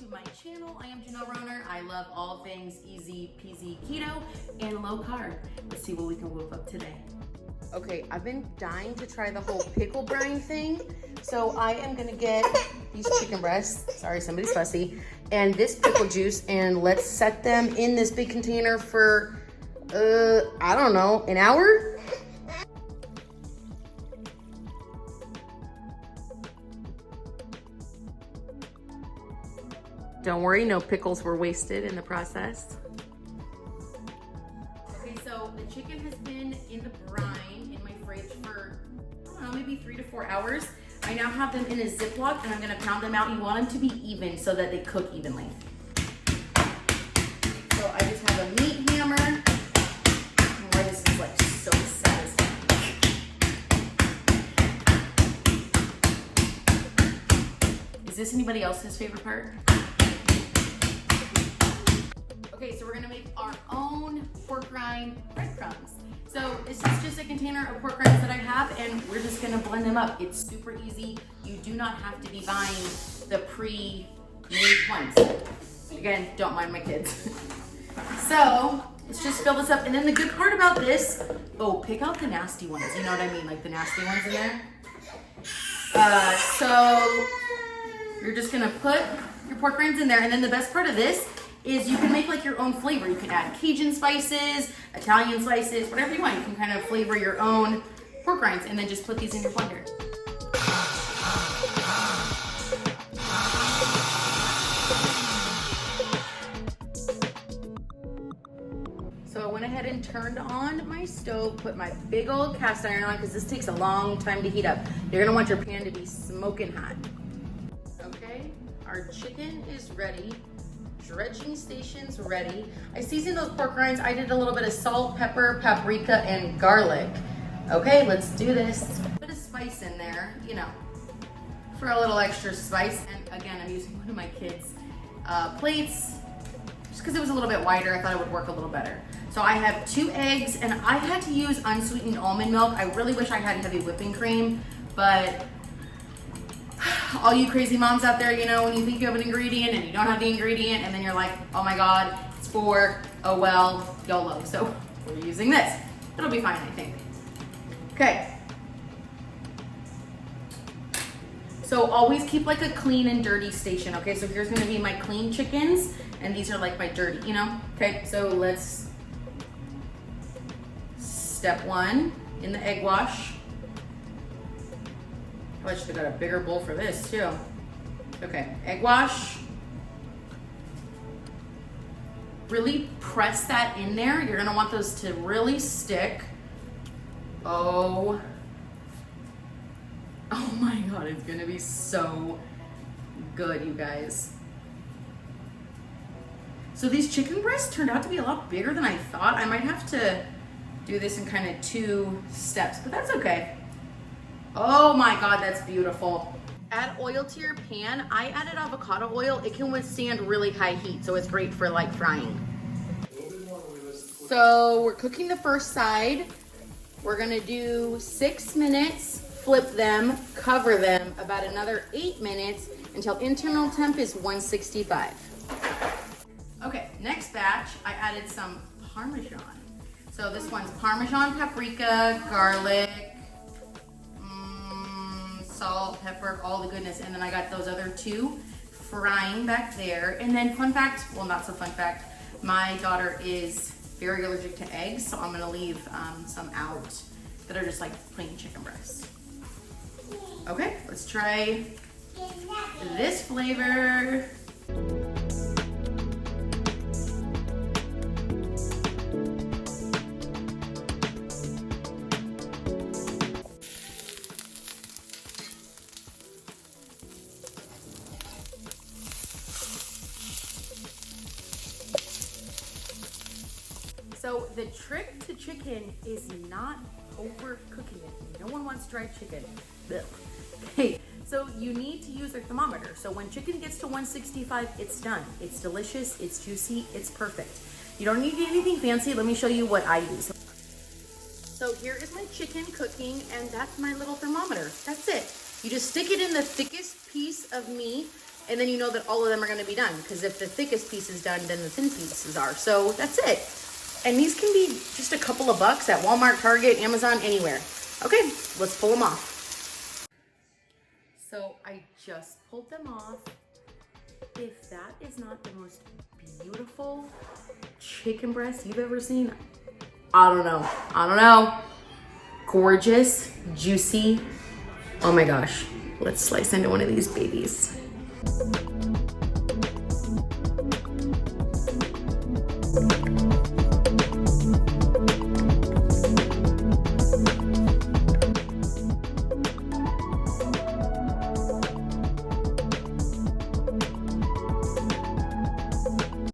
to my channel. I am Janelle Roner. I love all things easy peasy keto and low carb. Let's see what we can whip up today. Okay, I've been dying to try the whole pickle brine thing. So I am gonna get these chicken breasts, sorry, somebody's fussy, and this pickle juice, and let's set them in this big container for, I don't know, an hour? Don't worry, no pickles were wasted in the process. Okay, so the chicken has been in the brine in my fridge for, I don't know, maybe 3 to 4 hours. I now have them in a Ziploc and I'm gonna pound them out. You want them to be even so that they cook evenly. So I just have a meat hammer. Boy, this is like so satisfying. Is this anybody else's favorite part? Okay, so we're gonna make our own pork rind breadcrumbs. So this is just a container of pork rinds that I have, and we're just gonna blend them up. It's super easy. You do not have to be buying the pre-made ones. Again, don't mind my kids. So let's just fill this up. And then the good part about this, oh, pick out the nasty ones. You know what I mean? Like the nasty ones in there. So you're just gonna put your pork rinds in there. And then the best part of this is you can make like your own flavor. You can add Cajun spices, Italian spices, whatever you want. You can kind of flavor your own pork rinds and then just put these in your blender. So I went ahead and turned on my stove, put my big old cast iron on because this takes a long time to heat up. You're gonna want your pan to be smoking hot. Okay, our chicken is ready. Dredging station's ready. I seasoned those pork rinds. I did a little bit of salt, pepper, paprika, and garlic. Okay, let's do this. Put a spice in there, you know, for a little extra spice. And again, I'm using one of my kids' plates just because it was a little bit wider. I thought it would work a little better. So I have 2 eggs, and I had to use unsweetened almond milk. I really wish I had heavy whipping cream, but all you crazy moms out there, you know, when you think you have an ingredient and you don't have the ingredient, and then you're like, oh my God, it's 4, oh well, YOLO. So we're using this. It'll be fine, I think. Okay. So always keep like a clean and dirty station, okay? So here's gonna be my clean chickens, and these are like my dirty, you know? Okay, so let's, step 1, in the egg wash. I should have got a bigger bowl for this too. Okay, egg wash. Really press that in there. You're gonna want those to really stick. Oh my God, it's gonna be so good, you guys. So these chicken breasts turned out to be a lot bigger than I thought. I might have to do this in kind of 2 steps, but that's okay. Oh my God, that's beautiful. Add oil to your pan. I added avocado oil. It can withstand really high heat, so it's great for like frying. So we're cooking the first side. We're gonna do 6 minutes, flip them, cover them, about another 8 minutes until internal temp is 165. Okay, next batch, I added some Parmesan. So this one's Parmesan, paprika, garlic, salt, pepper, all the goodness. And then I got those other 2 frying back there. And then fun fact, well, not so fun fact, my daughter is very allergic to eggs, so I'm gonna leave some out that are just like plain chicken breasts. Okay, let's try this flavor. So the trick to chicken is not overcooking it. No one wants dried chicken. Ugh. Okay, so you need to use a thermometer. So when chicken gets to 165, it's done. It's delicious, it's juicy, it's perfect. You don't need anything fancy. Let me show you what I use. So here is my chicken cooking, and that's my little thermometer. That's it. You just stick it in the thickest piece of meat And then you know that all of them are gonna be done, because if the thickest piece is done, then the thin pieces are. So that's it. And these can be just a couple of bucks at Walmart, Target, Amazon, anywhere. Okay, let's pull them off. So I just pulled them off. If that is not the most beautiful chicken breast you've ever seen, I don't know. I don't know. Gorgeous, juicy. Oh my gosh. Let's slice into one of these babies.